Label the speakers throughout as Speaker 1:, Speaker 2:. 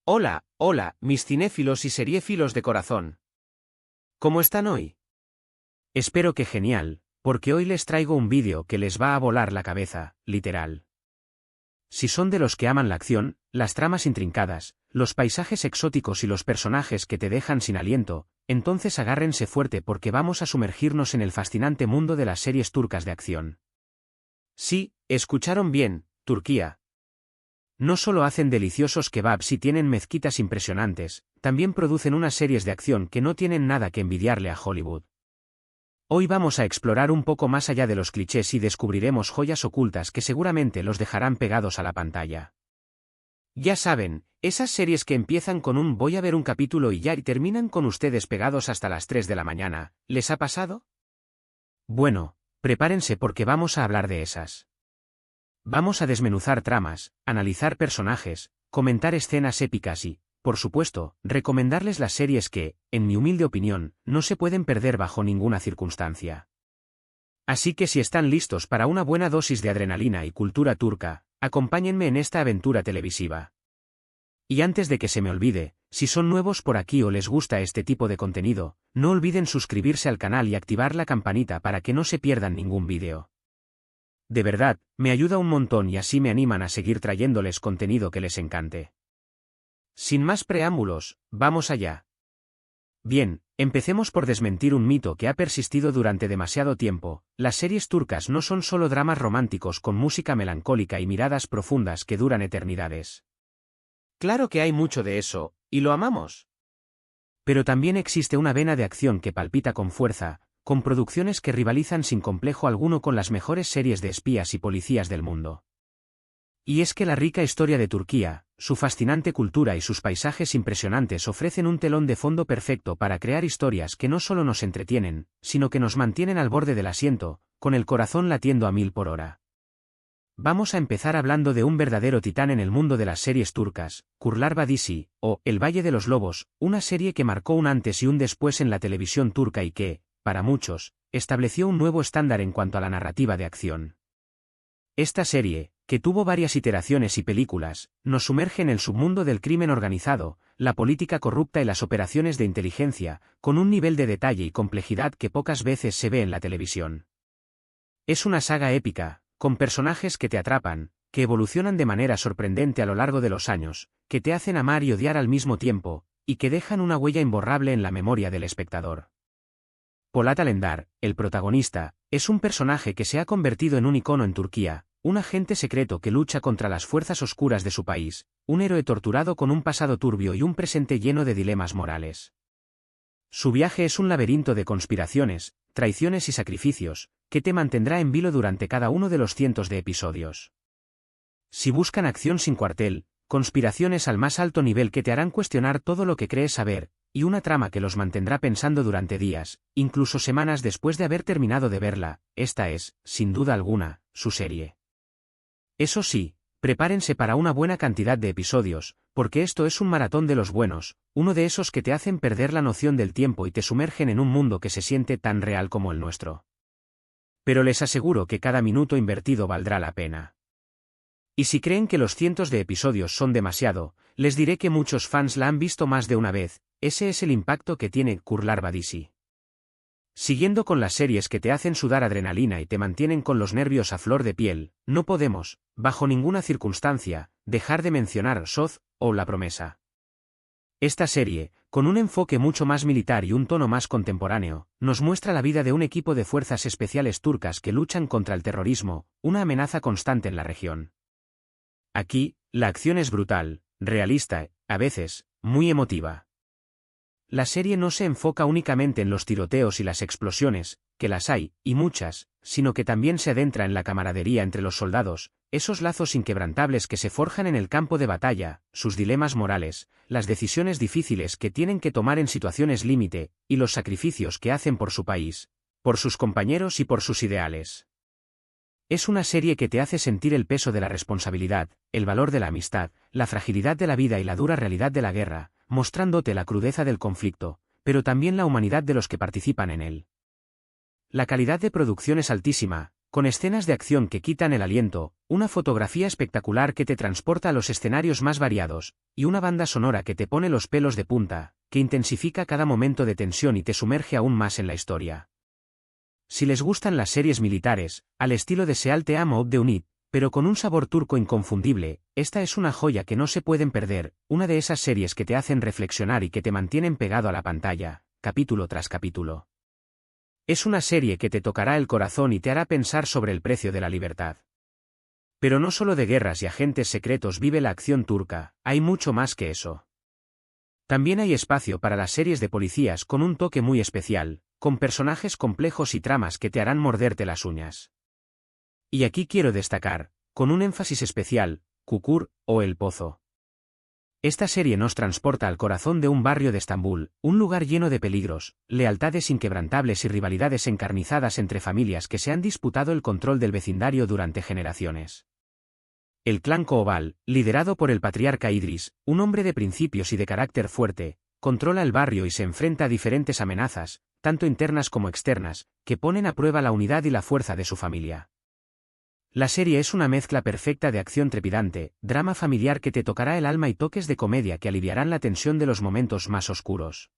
Speaker 1: Hola, hola, mis cinéfilos y seriéfilos de corazón. ¿Cómo están hoy? Espero que genial, porque hoy les traigo un vídeo que les va a volar la cabeza, literal. Si son de los que aman la acción, las tramas intrincadas, los paisajes exóticos y los personajes que te dejan sin aliento, entonces agárrense fuerte porque vamos a sumergirnos en el fascinante mundo de las series turcas de acción. Sí, escucharon bien, Turquía. No solo hacen deliciosos kebabs y tienen mezquitas impresionantes, también producen unas series de acción que no tienen nada que envidiarle a Hollywood. Hoy vamos a explorar un poco más allá de los clichés y descubriremos joyas ocultas que seguramente los dejarán pegados a la pantalla. Ya saben, esas series que empiezan con un voy a ver un capítulo y ya y terminan con ustedes pegados hasta las 3 de la mañana, ¿les ha pasado? Bueno, prepárense porque vamos a hablar de esas. Vamos a desmenuzar tramas, analizar personajes, comentar escenas épicas y, por supuesto, recomendarles las series que, en mi humilde opinión, no se pueden perder bajo ninguna circunstancia. Así que si están listos para una buena dosis de adrenalina y cultura turca, acompáñenme en esta aventura televisiva. Y antes de que se me olvide, si son nuevos por aquí o les gusta este tipo de contenido, no olviden suscribirse al canal y activar la campanita para que no se pierdan ningún vídeo. De verdad, me ayuda un montón y así me animan a seguir trayéndoles contenido que les encante. Sin más preámbulos, vamos allá. Bien, empecemos por desmentir un mito que ha persistido durante demasiado tiempo: las series turcas no son solo dramas románticos con música melancólica y miradas profundas que duran eternidades. Claro que hay mucho de eso, y lo amamos. Pero también existe una vena de acción que palpita con fuerza, con producciones que rivalizan sin complejo alguno con las mejores series de espías y policías del mundo. Y es que la rica historia de Turquía, su fascinante cultura y sus paisajes impresionantes ofrecen un telón de fondo perfecto para crear historias que no solo nos entretienen, sino que nos mantienen al borde del asiento, con el corazón latiendo a 1000 por hora. Vamos a empezar hablando de un verdadero titán en el mundo de las series turcas, Kurtlar Vadisi, o El Valle de los Lobos, una serie que marcó un antes y un después en la televisión turca y que, para muchos, estableció un nuevo estándar en cuanto a la narrativa de acción. Esta serie, que tuvo varias iteraciones y películas, nos sumerge en el submundo del crimen organizado, la política corrupta y las operaciones de inteligencia, con un nivel de detalle y complejidad que pocas veces se ve en la televisión. Es una saga épica, con personajes que te atrapan, que evolucionan de manera sorprendente a lo largo de los años, que te hacen amar y odiar al mismo tiempo, y que dejan una huella imborrable en la memoria del espectador. Polat Alemdar, el protagonista, es un personaje que se ha convertido en un icono en Turquía, un agente secreto que lucha contra las fuerzas oscuras de su país, un héroe torturado con un pasado turbio y un presente lleno de dilemas morales. Su viaje es un laberinto de conspiraciones, traiciones y sacrificios, que te mantendrá en vilo durante cada uno de los cientos de episodios. Si buscan acción sin cuartel, conspiraciones al más alto nivel que te harán cuestionar todo lo que crees saber, y una trama que los mantendrá pensando durante días, incluso semanas después de haber terminado de verla, esta es, sin duda alguna, su serie. Eso sí, prepárense para una buena cantidad de episodios, porque esto es un maratón de los buenos, uno de esos que te hacen perder la noción del tiempo y te sumergen en un mundo que se siente tan real como el nuestro. Pero les aseguro que cada minuto invertido valdrá la pena. Y si creen que los cientos de episodios son demasiado, les diré que muchos fans la han visto más de una vez. Ese es el impacto que tiene Kurtlar Vadisi. Siguiendo con las series que te hacen sudar adrenalina y te mantienen con los nervios a flor de piel, no podemos, bajo ninguna circunstancia, dejar de mencionar Soz, o La Promesa. Esta serie, con un enfoque mucho más militar y un tono más contemporáneo, nos muestra la vida de un equipo de fuerzas especiales turcas que luchan contra el terrorismo, una amenaza constante en la región. Aquí, la acción es brutal, realista, a veces, muy emotiva. La serie no se enfoca únicamente en los tiroteos y las explosiones, que las hay, y muchas, sino que también se adentra en la camaradería entre los soldados, esos lazos inquebrantables que se forjan en el campo de batalla, sus dilemas morales, las decisiones difíciles que tienen que tomar en situaciones límite, y los sacrificios que hacen por su país, por sus compañeros y por sus ideales. Es una serie que te hace sentir el peso de la responsabilidad, el valor de la amistad, la fragilidad de la vida y la dura realidad de la guerra, mostrándote la crudeza del conflicto, pero también la humanidad de los que participan en él. La calidad de producción es altísima, con escenas de acción que quitan el aliento, una fotografía espectacular que te transporta a los escenarios más variados, y una banda sonora que te pone los pelos de punta, que intensifica cada momento de tensión y te sumerge aún más en la historia. Si les gustan las series militares, al estilo de Sealte Amo de Unit, pero con un sabor turco inconfundible, esta es una joya que no se pueden perder, una de esas series que te hacen reflexionar y que te mantienen pegado a la pantalla, capítulo tras capítulo. Es una serie que te tocará el corazón y te hará pensar sobre el precio de la libertad. Pero no solo de guerras y agentes secretos vive la acción turca, hay mucho más que eso. También hay espacio para las series de policías con un toque muy especial, con personajes complejos y tramas que te harán morderte las uñas. Y aquí quiero destacar, con un énfasis especial, Çukur, o El Pozo. Esta serie nos transporta al corazón de un barrio de Estambul, un lugar lleno de peligros, lealtades inquebrantables y rivalidades encarnizadas entre familias que se han disputado el control del vecindario durante generaciones. El clan Koobal, liderado por el patriarca Idris, un hombre de principios y de carácter fuerte, controla el barrio y se enfrenta a diferentes amenazas, tanto internas como externas, que ponen a prueba la unidad y la fuerza de su familia. La serie es una mezcla perfecta de acción trepidante, drama familiar que te tocará el alma y toques de comedia que aliviarán la tensión de los momentos más oscuros.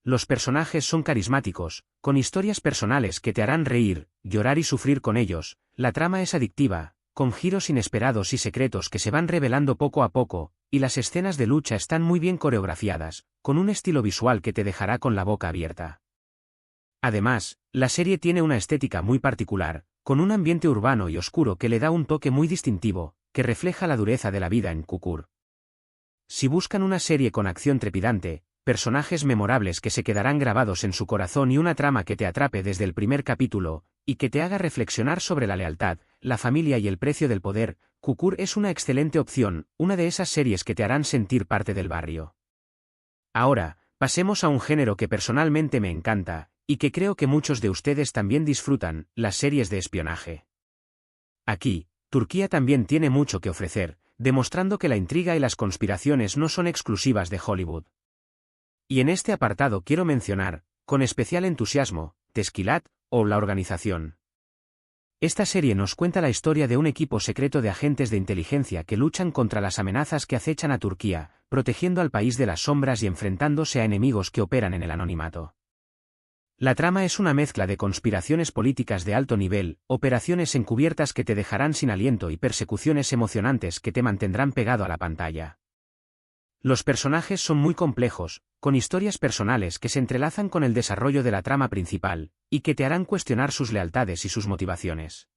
Speaker 1: Los personajes son carismáticos, con historias personales que te harán reír, llorar y sufrir con ellos, la trama es adictiva, con giros inesperados y secretos que se van revelando poco a poco, y las escenas de lucha están muy bien coreografiadas, con un estilo visual que te dejará con la boca abierta. Además, la serie tiene una estética muy particular, con un ambiente urbano y oscuro que le da un toque muy distintivo, que refleja la dureza de la vida en Çukur. Si buscan una serie con acción trepidante, personajes memorables que se quedarán grabados en su corazón y una trama que te atrape desde el primer capítulo, y que te haga reflexionar sobre la lealtad, la familia y el precio del poder, Çukur es una excelente opción, una de esas series que te harán sentir parte del barrio. Ahora, pasemos a un género que personalmente me encanta, y que creo que muchos de ustedes también disfrutan, las series de espionaje. Aquí, Turquía también tiene mucho que ofrecer, demostrando que la intriga y las conspiraciones no son exclusivas de Hollywood. Y en este apartado quiero mencionar, con especial entusiasmo, Teşkilat, o La Organización. Esta serie nos cuenta la historia de un equipo secreto de agentes de inteligencia que luchan contra las amenazas que acechan a Turquía, protegiendo al país de las sombras y enfrentándose a enemigos que operan en el anonimato. La trama es una mezcla de conspiraciones políticas de alto nivel, operaciones encubiertas que te dejarán sin aliento y persecuciones emocionantes que te mantendrán pegado a la pantalla. Los personajes son muy complejos, con historias personales que se entrelazan con el desarrollo de la trama principal, y que te harán cuestionar sus lealtades y sus motivaciones.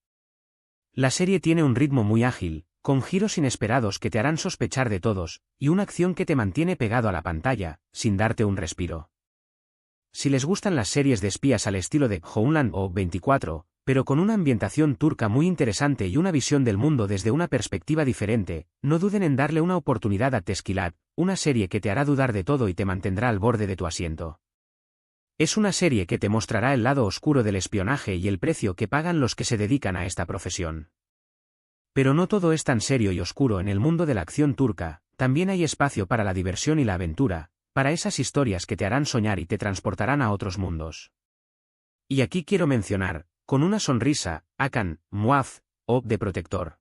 Speaker 1: La serie tiene un ritmo muy ágil, con giros inesperados que te harán sospechar de todos, y una acción que te mantiene pegado a la pantalla, sin darte un respiro. Si les gustan las series de espías al estilo de Homeland o 24, pero con una ambientación turca muy interesante y una visión del mundo desde una perspectiva diferente, no duden en darle una oportunidad a Teşkilat, una serie que te hará dudar de todo y te mantendrá al borde de tu asiento. Es una serie que te mostrará el lado oscuro del espionaje y el precio que pagan los que se dedican a esta profesión. Pero no todo es tan serio y oscuro en el mundo de la acción turca, también hay espacio para la diversión y la aventura, para esas historias que te harán soñar y te transportarán a otros mundos. Y aquí quiero mencionar, con una sonrisa, Hakan, Muaf, o The Protector.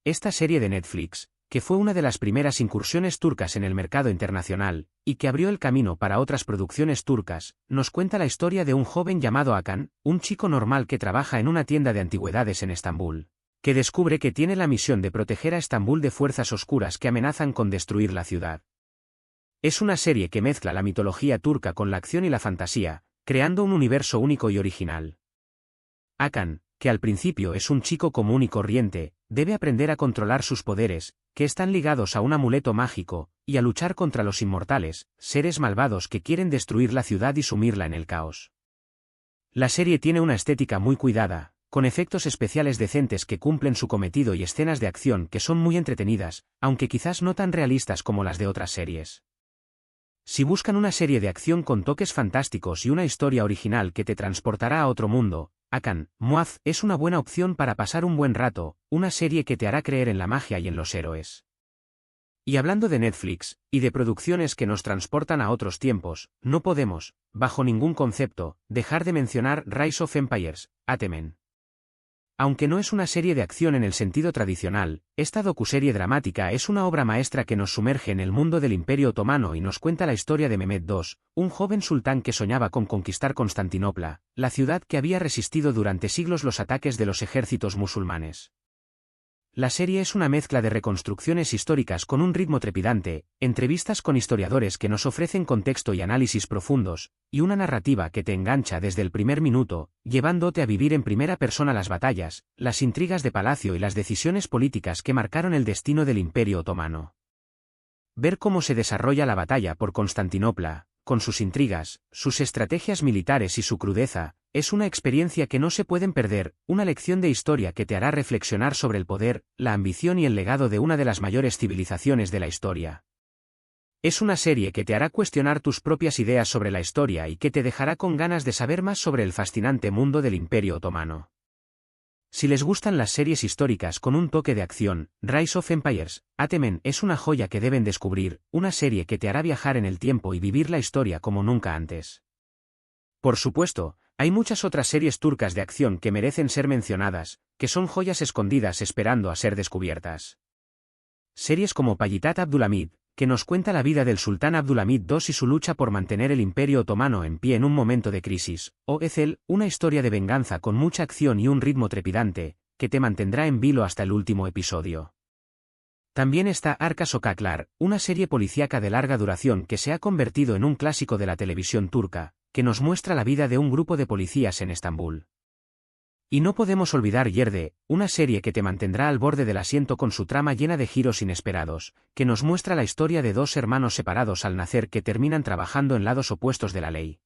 Speaker 1: Esta serie de Netflix, que fue una de las primeras incursiones turcas en el mercado internacional, y que abrió el camino para otras producciones turcas, nos cuenta la historia de un joven llamado Hakan, un chico normal que trabaja en una tienda de antigüedades en Estambul, que descubre que tiene la misión de proteger a Estambul de fuerzas oscuras que amenazan con destruir la ciudad. Es una serie que mezcla la mitología turca con la acción y la fantasía, creando un universo único y original. Hakan, que al principio es un chico común y corriente, debe aprender a controlar sus poderes, que están ligados a un amuleto mágico, y a luchar contra los inmortales, seres malvados que quieren destruir la ciudad y sumirla en el caos. La serie tiene una estética muy cuidada, con efectos especiales decentes que cumplen su cometido y escenas de acción que son muy entretenidas, aunque quizás no tan realistas como las de otras series. Si buscan una serie de acción con toques fantásticos y una historia original que te transportará a otro mundo, Hakan, Muaf es una buena opción para pasar un buen rato, una serie que te hará creer en la magia y en los héroes. Y hablando de Netflix, y de producciones que nos transportan a otros tiempos, no podemos, bajo ningún concepto, dejar de mencionar Rise of Empires, Atemen. Aunque no es una serie de acción en el sentido tradicional, esta docuserie dramática es una obra maestra que nos sumerge en el mundo del Imperio Otomano y nos cuenta la historia de Mehmed II, un joven sultán que soñaba con conquistar Constantinopla, la ciudad que había resistido durante siglos los ataques de los ejércitos musulmanes. La serie es una mezcla de reconstrucciones históricas con un ritmo trepidante, entrevistas con historiadores que nos ofrecen contexto y análisis profundos, y una narrativa que te engancha desde el primer minuto, llevándote a vivir en primera persona las batallas, las intrigas de palacio y las decisiones políticas que marcaron el destino del Imperio Otomano. Ver cómo se desarrolla la batalla por Constantinopla, con sus intrigas, sus estrategias militares y su crudeza, es una experiencia que no se pueden perder, una lección de historia que te hará reflexionar sobre el poder, la ambición y el legado de una de las mayores civilizaciones de la historia. Es una serie que te hará cuestionar tus propias ideas sobre la historia y que te dejará con ganas de saber más sobre el fascinante mundo del Imperio Otomano. Si les gustan las series históricas con un toque de acción, Rise of Empires, Atemen es una joya que deben descubrir, una serie que te hará viajar en el tiempo y vivir la historia como nunca antes. Por supuesto, hay muchas otras series turcas de acción que merecen ser mencionadas, que son joyas escondidas esperando a ser descubiertas. Series como Payitat Abdülhamid, que nos cuenta la vida del sultán Abdülhamid II y su lucha por mantener el Imperio Otomano en pie en un momento de crisis, o Ezel, una historia de venganza con mucha acción y un ritmo trepidante, que te mantendrá en vilo hasta el último episodio. También está Arka Sokaklar, una serie policíaca de larga duración que se ha convertido en un clásico de la televisión turca, que nos muestra la vida de un grupo de policías en Estambul. Y no podemos olvidar Yerde, una serie que te mantendrá al borde del asiento con su trama llena de giros inesperados, que nos muestra la historia de dos hermanos separados al nacer que terminan trabajando en lados opuestos de la ley.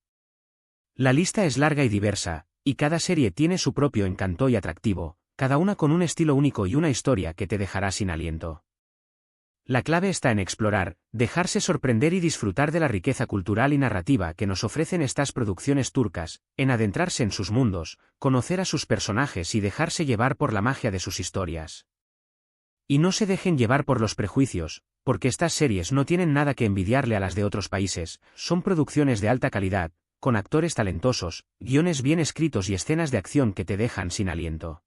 Speaker 1: La lista es larga y diversa, y cada serie tiene su propio encanto y atractivo, cada una con un estilo único y una historia que te dejará sin aliento. La clave está en explorar, dejarse sorprender y disfrutar de la riqueza cultural y narrativa que nos ofrecen estas producciones turcas, en adentrarse en sus mundos, conocer a sus personajes y dejarse llevar por la magia de sus historias. Y no se dejen llevar por los prejuicios, porque estas series no tienen nada que envidiarle a las de otros países, son producciones de alta calidad, con actores talentosos, guiones bien escritos y escenas de acción que te dejan sin aliento.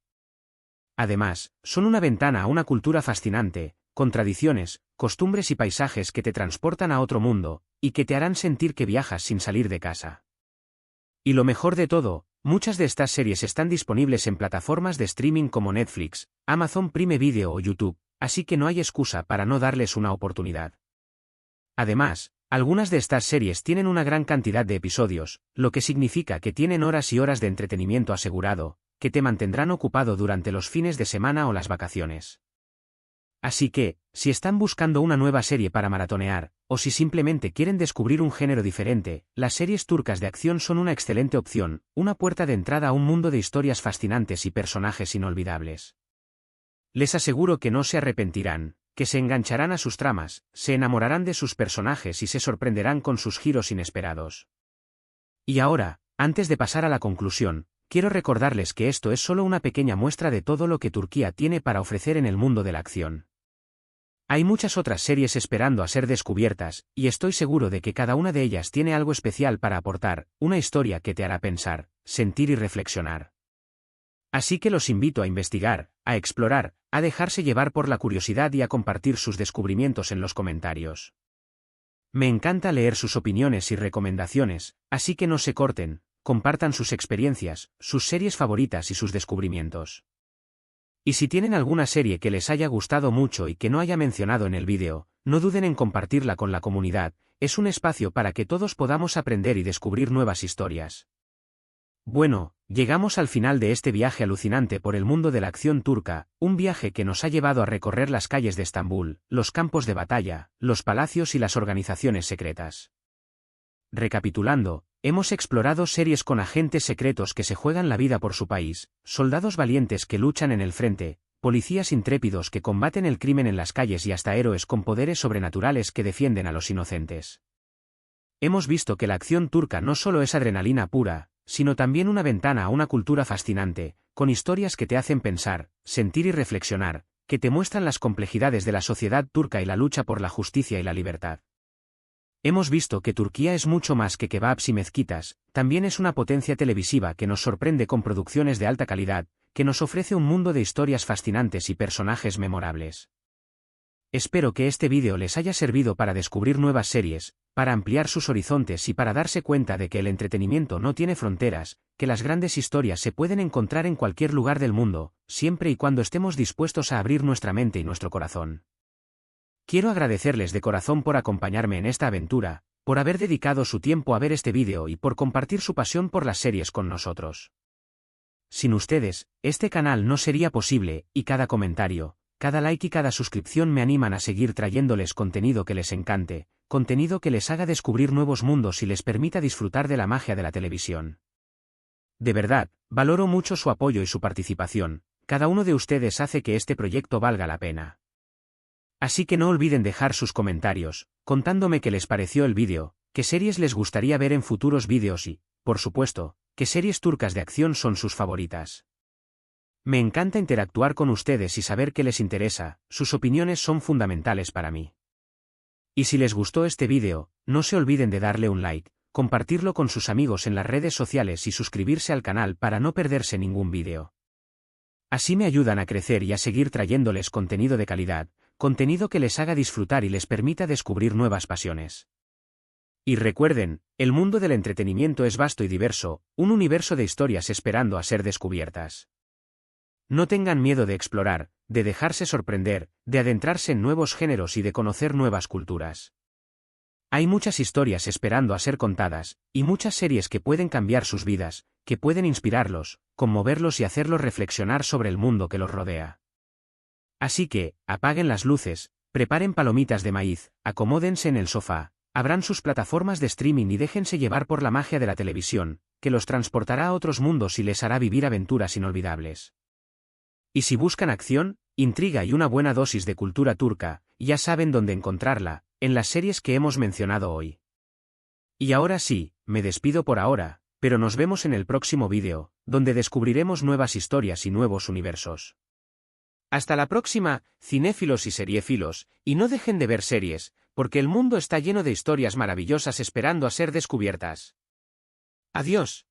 Speaker 1: Además, son una ventana a una cultura fascinante, con tradiciones, costumbres y paisajes que te transportan a otro mundo, y que te harán sentir que viajas sin salir de casa. Y lo mejor de todo, muchas de estas series están disponibles en plataformas de streaming como Netflix, Amazon Prime Video o YouTube, así que no hay excusa para no darles una oportunidad. Además, algunas de estas series tienen una gran cantidad de episodios, lo que significa que tienen horas y horas de entretenimiento asegurado, que te mantendrán ocupado durante los fines de semana o las vacaciones. Así que, si están buscando una nueva serie para maratonear, o si simplemente quieren descubrir un género diferente, las series turcas de acción son una excelente opción, una puerta de entrada a un mundo de historias fascinantes y personajes inolvidables. Les aseguro que no se arrepentirán, que se engancharán a sus tramas, se enamorarán de sus personajes y se sorprenderán con sus giros inesperados. Y ahora, antes de pasar a la conclusión, quiero recordarles que esto es solo una pequeña muestra de todo lo que Turquía tiene para ofrecer en el mundo de la acción. Hay muchas otras series esperando a ser descubiertas, y estoy seguro de que cada una de ellas tiene algo especial para aportar, una historia que te hará pensar, sentir y reflexionar. Así que los invito a investigar, a explorar, a dejarse llevar por la curiosidad y a compartir sus descubrimientos en los comentarios. Me encanta leer sus opiniones y recomendaciones, así que no se corten, compartan sus experiencias, sus series favoritas y sus descubrimientos. Y si tienen alguna serie que les haya gustado mucho y que no haya mencionado en el vídeo, no duden en compartirla con la comunidad, es un espacio para que todos podamos aprender y descubrir nuevas historias. Bueno, llegamos al final de este viaje alucinante por el mundo de la acción turca, un viaje que nos ha llevado a recorrer las calles de Estambul, los campos de batalla, los palacios y las organizaciones secretas. Recapitulando, hemos explorado series con agentes secretos que se juegan la vida por su país, soldados valientes que luchan en el frente, policías intrépidos que combaten el crimen en las calles y hasta héroes con poderes sobrenaturales que defienden a los inocentes. Hemos visto que la acción turca no solo es adrenalina pura, sino también una ventana a una cultura fascinante, con historias que te hacen pensar, sentir y reflexionar, que te muestran las complejidades de la sociedad turca y la lucha por la justicia y la libertad. Hemos visto que Turquía es mucho más que kebabs y mezquitas, también es una potencia televisiva que nos sorprende con producciones de alta calidad, que nos ofrece un mundo de historias fascinantes y personajes memorables. Espero que este vídeo les haya servido para descubrir nuevas series, para ampliar sus horizontes y para darse cuenta de que el entretenimiento no tiene fronteras, que las grandes historias se pueden encontrar en cualquier lugar del mundo, siempre y cuando estemos dispuestos a abrir nuestra mente y nuestro corazón. Quiero agradecerles de corazón por acompañarme en esta aventura, por haber dedicado su tiempo a ver este vídeo y por compartir su pasión por las series con nosotros. Sin ustedes, este canal no sería posible, y cada comentario, cada like y cada suscripción me animan a seguir trayéndoles contenido que les encante, contenido que les haga descubrir nuevos mundos y les permita disfrutar de la magia de la televisión. De verdad, valoro mucho su apoyo y su participación, cada uno de ustedes hace que este proyecto valga la pena. Así que no olviden dejar sus comentarios, contándome qué les pareció el vídeo, qué series les gustaría ver en futuros vídeos y, por supuesto, qué series turcas de acción son sus favoritas. Me encanta interactuar con ustedes y saber qué les interesa, sus opiniones son fundamentales para mí. Y si les gustó este vídeo, no se olviden de darle un like, compartirlo con sus amigos en las redes sociales y suscribirse al canal para no perderse ningún vídeo. Así me ayudan a crecer y a seguir trayéndoles contenido de calidad, contenido que les haga disfrutar y les permita descubrir nuevas pasiones. Y recuerden, el mundo del entretenimiento es vasto y diverso, un universo de historias esperando a ser descubiertas. No tengan miedo de explorar, de dejarse sorprender, de adentrarse en nuevos géneros y de conocer nuevas culturas. Hay muchas historias esperando a ser contadas, y muchas series que pueden cambiar sus vidas, que pueden inspirarlos, conmoverlos y hacerlos reflexionar sobre el mundo que los rodea. Así que, apaguen las luces, preparen palomitas de maíz, acomódense en el sofá, abran sus plataformas de streaming y déjense llevar por la magia de la televisión, que los transportará a otros mundos y les hará vivir aventuras inolvidables. Y si buscan acción, intriga y una buena dosis de cultura turca, ya saben dónde encontrarla, en las series que hemos mencionado hoy. Y ahora sí, me despido por ahora, pero nos vemos en el próximo vídeo, donde descubriremos nuevas historias y nuevos universos. Hasta la próxima, cinéfilos y seriéfilos, y no dejen de ver series, porque el mundo está lleno de historias maravillosas esperando a ser descubiertas. Adiós.